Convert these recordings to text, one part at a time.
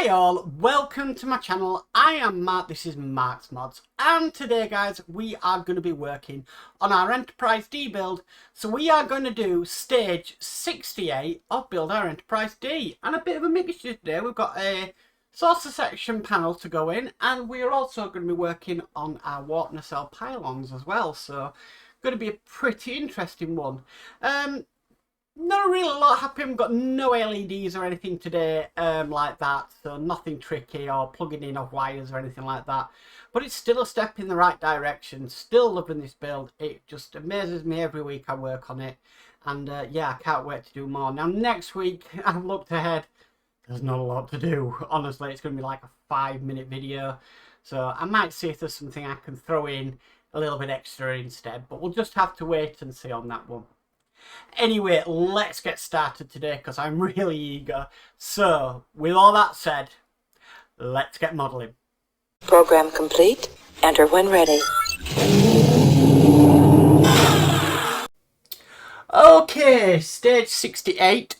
Hi all, welcome to my channel. I am Mark, this is Mark's Mods, and today guys we are going to be working on our Enterprise D build. So we are going to do stage 68 of Build Our Enterprise D, and a bit of a mixture today. We've got a saucer section panel to go in, and we are also going to be working on our warp nacelle pylons as well, so going to be a pretty interesting one. Not really a lot happening. We've got no LEDs or anything today like that, so nothing tricky or plugging in of wires or anything like that, but it's still a step in the right direction. Still loving this build. It just amazes me every week I work on it, and yeah, I can't wait to do more. Now next week, I've looked ahead, there's not a lot to do. Honestly, it's going to be like a 5-minute video, so I might see if there's something I can throw in a little bit extra instead, but we'll just have to wait and see on that one. Anyway, let's get started today because I'm really eager. So, with all that said, let's get modelling. Program complete. Enter when ready. Okay, stage 68.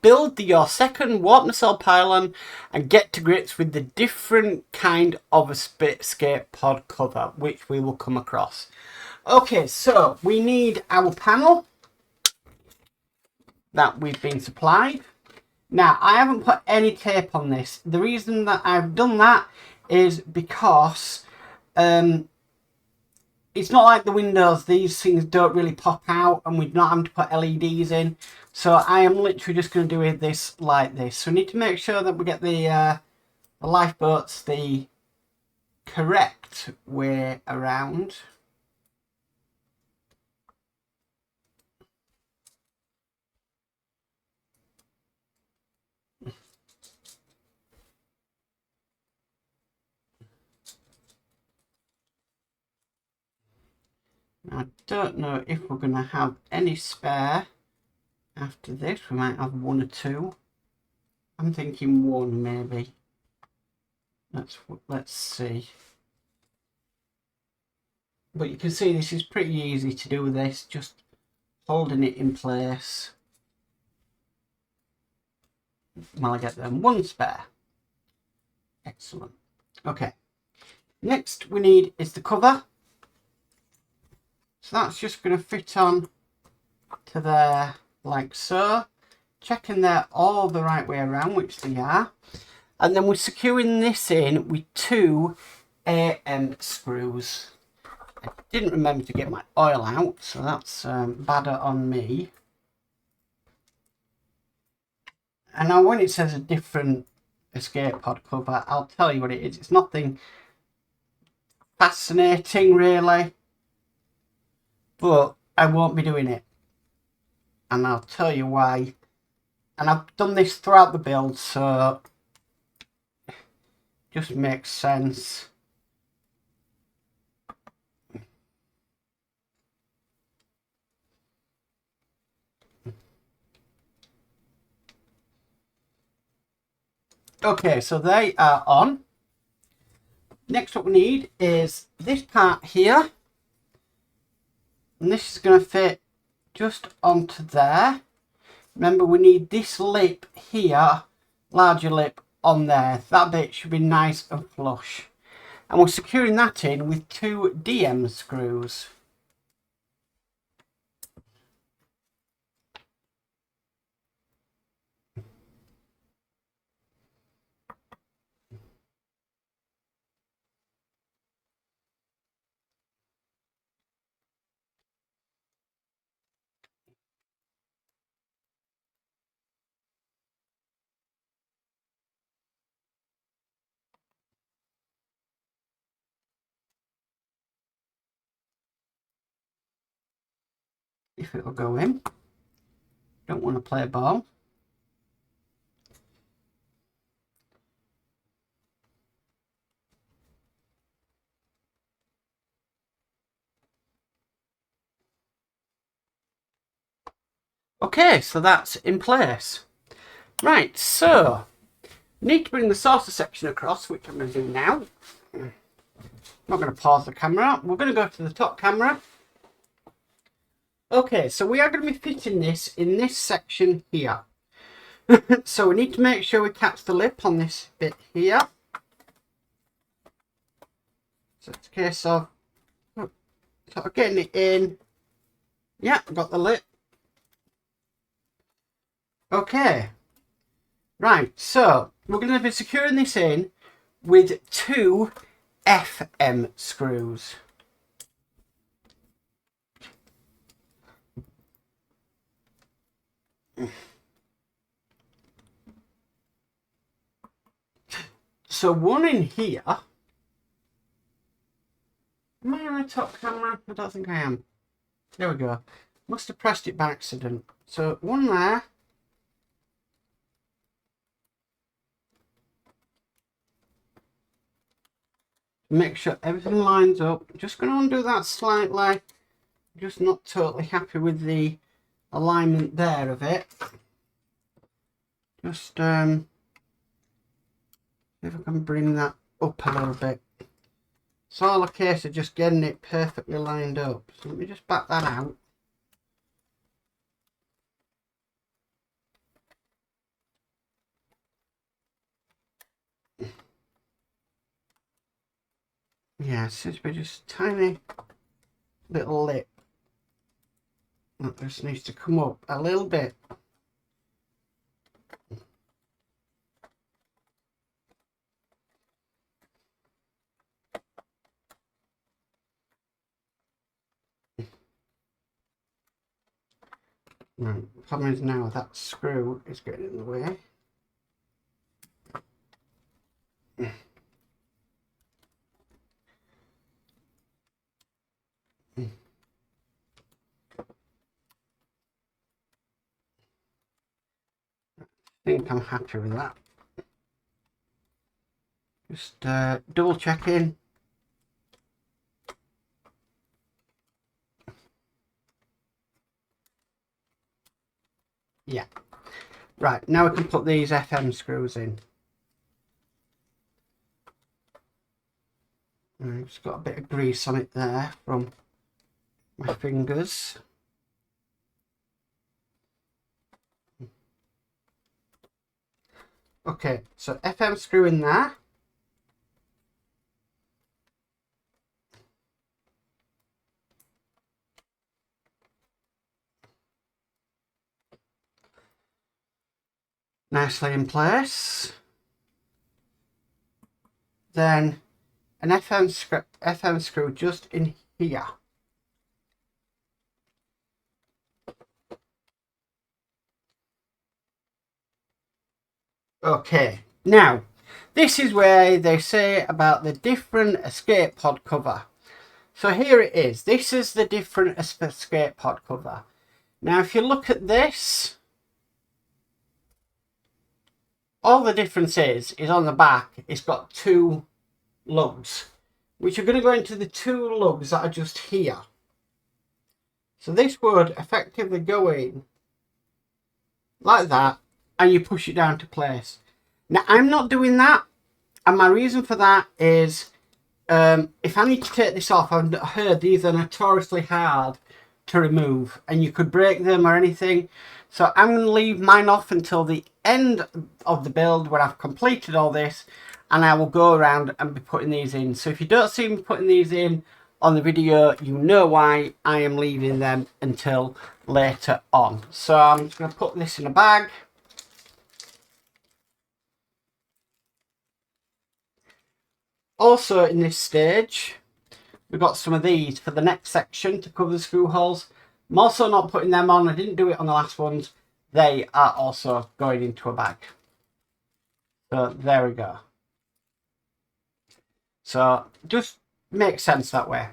Build your second warp nacelle pylon and get to grips with the different kind of escape pod cover which we will come across. Okay, so we need our panel that we've been supplied. Now, I haven't put any tape on this. The reason that I've done that is because it's not like the windows. These things don't really pop out and we're not having to put LEDs in. So I am literally just going to do this like this. So we need to make sure that we get the lifeboats the correct way around. I don't know if we're going to have any spare after this. We might have one or two. I'm thinking one maybe. Let's see. But you can see this is pretty easy to do this, just holding it in place while I get them. One spare. Excellent. Okay. Next we need is the cover. So that's just going to fit on to there like so. Checking they're all the right way around, which they are. And then we're securing this in with 2 AM screws. I didn't remember to get my oil out, so that's badder on me. And now when it says a different escape pod cover, I'll tell you what it is. It's nothing fascinating really, but I won't be doing it, and I'll tell you why. And I've done this throughout the build, so it just makes sense. Okay, so they are on. Next what we need is this part here. And this is going to fit just onto there. Remember, we need this lip here, larger lip on there. That bit should be nice and flush. And we're securing that in with 2 DM screws. If it will go in. Don't want to play ball. Okay, so that's in place. Right, so need to bring the saucer section across, which I'm going to do now. I'm not going to pause the camera. We're going to go to the top camera. Okay, so we are going to be fitting this in this section here. So we need to make sure we catch the lip on this bit here. So it's a case of sort of getting it in. Yeah, got the lip. Okay. Right, so we're going to be securing this in with 2 FM screws. So one in here. Am I on the top camera? I don't think I am. There we go. Must have pressed it by accident. So one there. Make sure everything lines up. Just going to undo that slightly. Just not totally happy with the alignment there of it. Just see if I can bring that up a little bit. It's all a case of just getting it perfectly lined up. So let me just back that out. Yeah, it seems to be just a tiny little lip. That just needs to come up a little bit. Right, the problem is now that screw is getting in the way. I think I'm happy with that. Just double checking. Yeah. Right, now we can put these FM screws in. I've just got a bit of grease on it there from my fingers. Okay, so FM screw in there. Nicely in place. Then an FM screw just in here. Okay, now this is where they say about the different escape pod cover. So here it is. This is the different escape pod cover. Now if you look at this, all the difference is on the back it's got 2 lugs, which are going to go into the 2 lugs that are just here. So this would effectively go in like that and you push it down to place. Now I'm not doing that, and my reason for that is if I need to take this off, I've heard these are notoriously hard to remove and you could break them or anything. So I'm going to leave mine off until the end of the build when I've completed all this, and I will go around and be putting these in. So if you don't see me putting these in on the video, you know why. I am leaving them until later on. So I'm just going to put this in a bag. Also in this stage, we've got some of these for the next section to cover the screw holes. I'm also not putting them on. I didn't do it on the last ones. They are also going into a bag. So there we go. So just makes sense that way.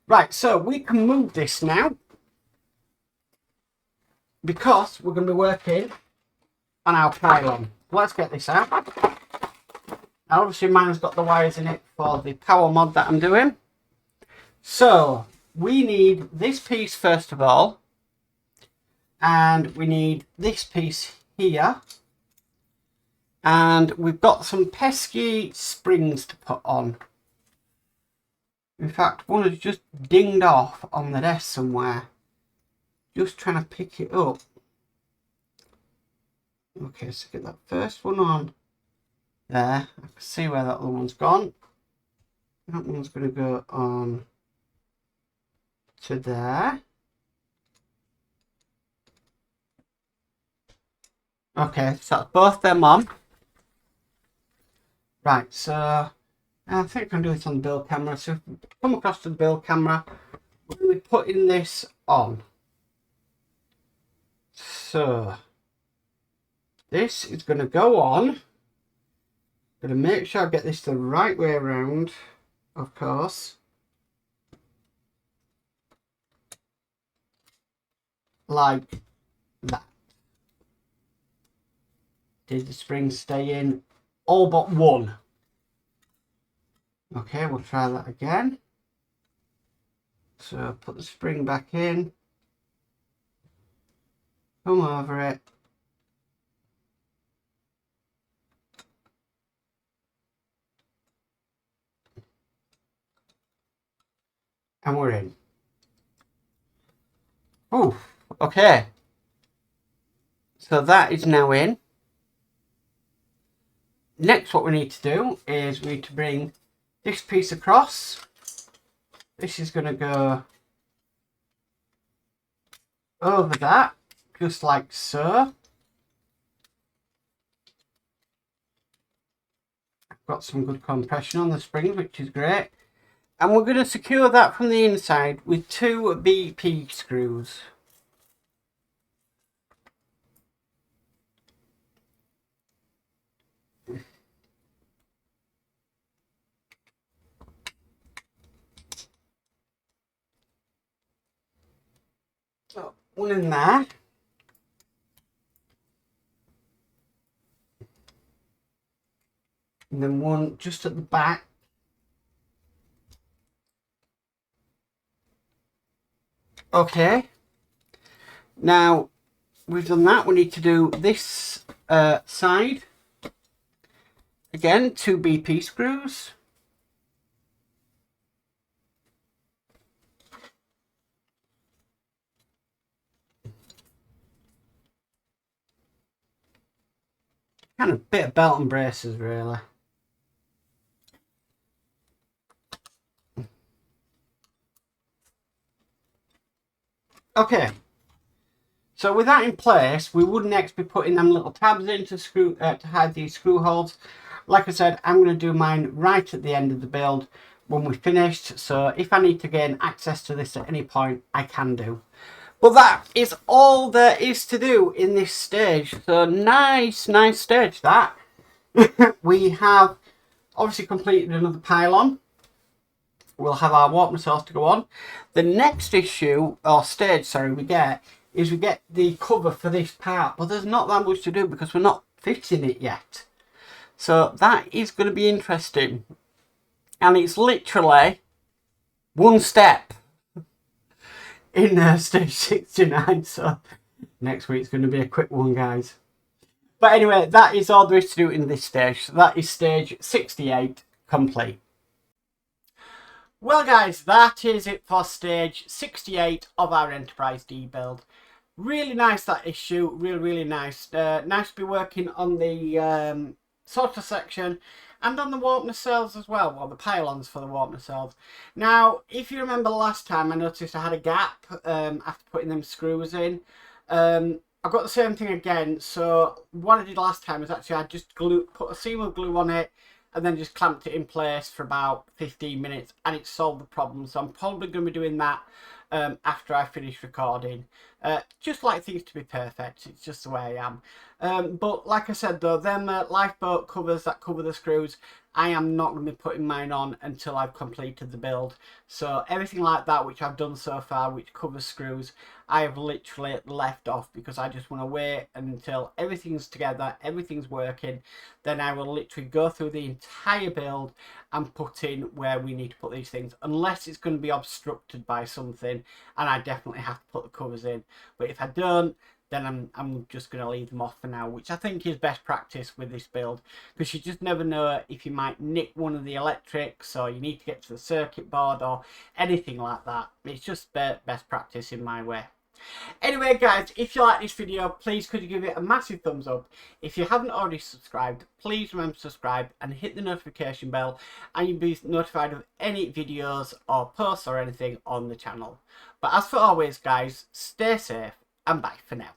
Right, so we can move this now because we're going to be working on our pylon. Let's get this out. Now obviously mine's got the wires in it for the power mod that I'm doing. So we need this piece first of all, and we need this piece here, and we've got some pesky springs to put on. In fact, one has just dinged off on the desk somewhere. Just trying to pick it up. Okay, so get that first one on there. I can see where that other one's gone. That one's going to go on to there. Okay, so that's both them on. Right, so I think I can do it on the build camera. So if we come across to the build camera, we're going to be putting this on. So this is going to go on. Going to make sure I get this the right way around, of course. Like that. Did the spring stay in? All but one. Okay, we'll try that again. So put the spring back in. Come over it. And we're in. Oh, okay. So that is now in. Next, what we need to do is we need to bring this piece across. This is going to go over that, just like so. I've got some good compression on the springs, which is great. And we're going to secure that from the inside with 2 BP screws. So, one in there. And then one just at the back. Okay. Now, we've done that. We need to do this side. Again, 2 BP screws. Kind of bit of belt and braces, really. Okay. So with that in place, we would next be putting them little tabs in to screw to hide these screw holes. Like I said, I'm going to do mine right at the end of the build when we're finished. So if I need to gain access to this at any point, I can do. But that is all there is to do in this stage. So nice stage that. We have obviously completed another pylon. We'll have our warp nacelles to go on. The next issue, or stage, sorry, we get the cover for this part. But there's not that much to do because we're not fixing it yet. So that is going to be interesting. And it's literally one step in stage 69. So next week's going to be a quick one, guys. But anyway, that is all there is to do in this stage. So that is stage 68 complete. Well guys, that is it for stage 68 of our Enterprise D build. Really nice, that issue, really nice. Nice to be working on the sorter section and on the warp nacelles as well, or the pylons for the warp nacelles. Now, if you remember last time, I noticed I had a gap after putting them screws in. I've got the same thing again, so what I did last time was actually I just put a seam of glue on it and then just clamped it in place for about 15 minutes and it solved the problem. So I'm probably going to be doing that after I finish recording. Just like things to be perfect, it's just the way I am. But like I said though, them lifeboat covers that cover the screws, I am not going to be putting mine on until I've completed the build. So everything like that which I've done so far, which covers screws, I have literally left off because I just want to wait until everything's together, everything's working. Then I will literally go through the entire build and put in where we need to put these things, unless it's going to be obstructed by something and I definitely have to put the covers in. But if I don't, then I'm just going to leave them off for now, which I think is best practice with this build, because you just never know if you might nick one of the electrics or you need to get to the circuit board or anything like that. It's just best practice in my way. Anyway guys, if you like this video, please could you give it a massive thumbs up. If you haven't already subscribed, please remember to subscribe and hit the notification bell, and you'll be notified of any videos or posts or anything on the channel. But as for always guys, stay safe and bye for now.